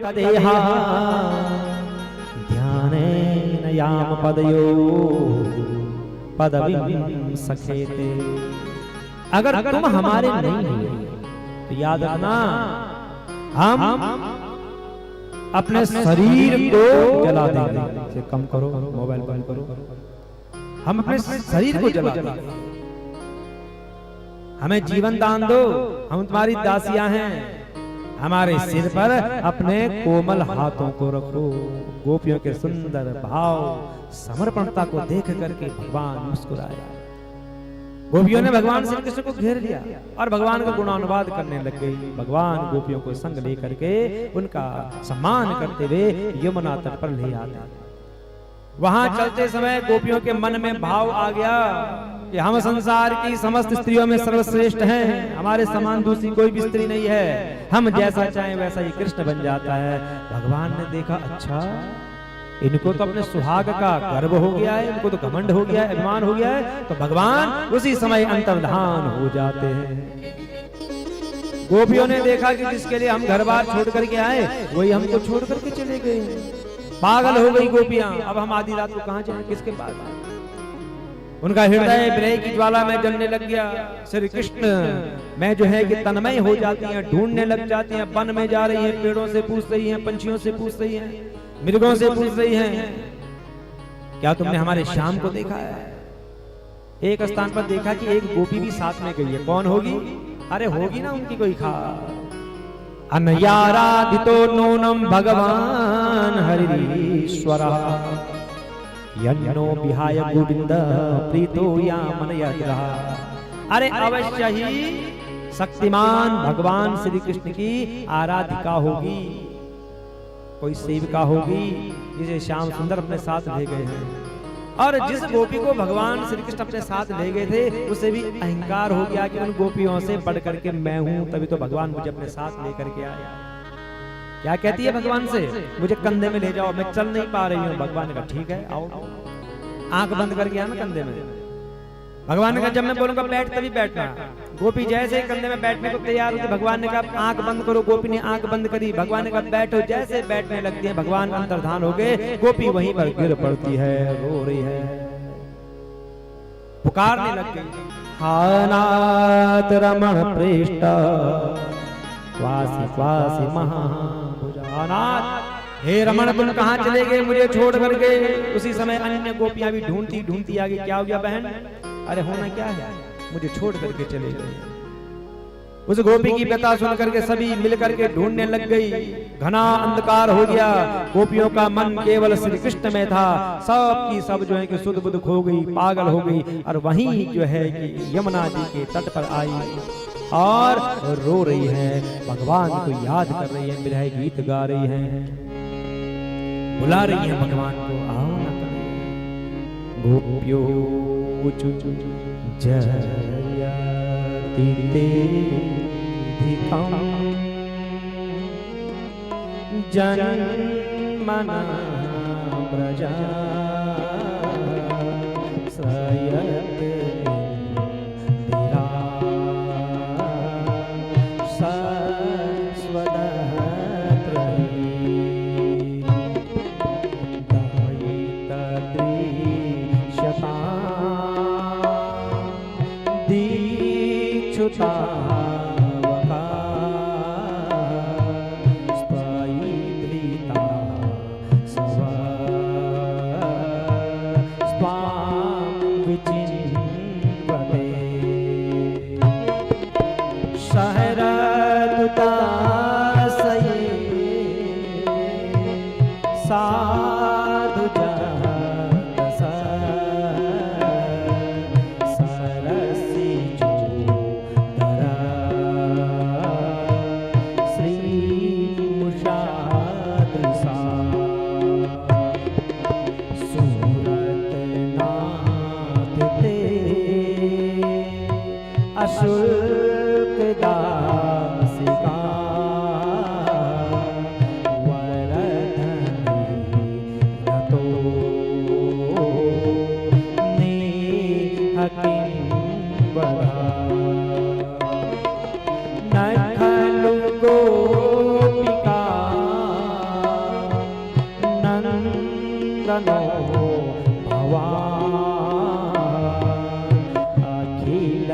तदेहा ध्यानेन याम पदयो पदवीं सखेते। अगर तुम हमारे नहीं हो तो याद रखना हम अपने शरीर को जला देंगे। कम करो, मोबाइल बंद करो। हम अपने शरीर को जला देंगे। हमें जीवन दान दो, हम तुम्हारी दासियां हैं। हमारे सिर पर अपने कोमल हाथों को रखो। गोपियों के सुंदर भाव समर्पणता को देख करके भगवान मुस्कुराए। गोपियों ने भगवान श्री कृष्ण को घेर लिया और भगवान का गुणानुवाद करने लग गई। भगवान गोपियों को संग लेकर के उनका सम्मान करते हुए यमुना तट पर ले आते। वहां चलते समय गोपियों के मन में भाव आ गया कि हम संसार की समस्त स्त्रियों में सर्वश्रेष्ठ हैं, हमारे समान दूसरी कोई भी स्त्री नहीं है। हम जैसा चाहें वैसा ही कृष्ण बन जाता है। भगवान ने देखा, अच्छा इनको तो अपने सुहाग का गर्व हो गया है, इनको तो घमंड हो गया है, अभिमान हो गया है। तो भगवान उसी समय अंतर्धान हो जाते हैं। गोपियों ने देखा कि जिसके लिए हम घर बार छोड़ करके आए वही हमको छोड़ करके चले गए। पागल हो गई गोपियां। अब हम आधी रात को कहां जाएं, किसके पास? उनका हृदय विरह की ज्वाला में जलने लग गया। श्री कृष्ण में जो है कि तन्मय हो जाती हैं, ढूंढने लग जाती हैं। वन में जा रही हैं, पेड़ों से पूछ रही हैं, पंछियों से पूछ रही हैं, मृगों से पूछ रही हैं, क्या तुमने हमारे श्याम को देखा है? एक स्थान पर देखा कि एक गोपी भी साथ में गई है। कौन होगी? अरे होगी ना उनकी कोई खास। अनयाराधितो नूनम भगवान हरिश्वरः यन्नो विहाय गोविंद प्रीतो यामनयः। अरे अवश्य ही शक्तिमान भगवान श्री कृष्ण की आराधिका होगी, कोई सेविका होगी जिसे श्याम सुंदर अपने साथ ले गए हैं। और जिस गोपी को भगवान श्री कृष्ण अपने साथ ले गए थे उसे भी अहंकार हो गया कि उन गोपियों से बढ़ करके मैं हूं, तभी तो भगवान मुझे अपने साथ लेकर के आया। क्या कहती है भगवान से? मुझे कंधे में ले जाओ, मैं चल नहीं पा रही हूँ। भगवान ने कहा ठीक है आओ। आंख बंद करके आना कंधे में। भगवान ने कहा जब मैं बोलूंगा बैठ तभी बैठना। गोपी जैसे कंधे में बैठने को तैयार होती, भगवान ने कहा आंख बंद करो। गोपी ने आंख बंद करी। भगवान ने कहा बैठो। जैसे बैठने लगती है भगवान अंतर्धान हो गए। गोपी वहीं पर गिर पड़ती है, रो रही है, पुकारने लग गई, हानाथ रमण प्रेष्ठ वासी वासी महाभुजानाथ। हे रमण तुम कहाँ चले गए मुझे छोड़ करके? उसी समय अन्य गोपियां भी ढूंढती ढूंढती आ गई। क्या हो गया बहन? अरे होना क्या है, मुझे छोड़ करके चले गए। उस गोपी की व्यथा सुन करके सभी मिलकर के ढूंढने लग गई। घना अंधकार हो गया। गोपियों का मन केवल श्री कृष्ण में था। सब की सब जो है कि सुध बुध खो गई, पागल हो गई। और वहीं जो है कि यमुना जी के तट पर आई और रो रही है, भगवान को याद कर रही है, विरह गीत गा रही है, बुला रही है भगवान को, आओ न करें। गोपियो जयति तेधिकं जन्मना प्रजा सयत कनो भवा अखिल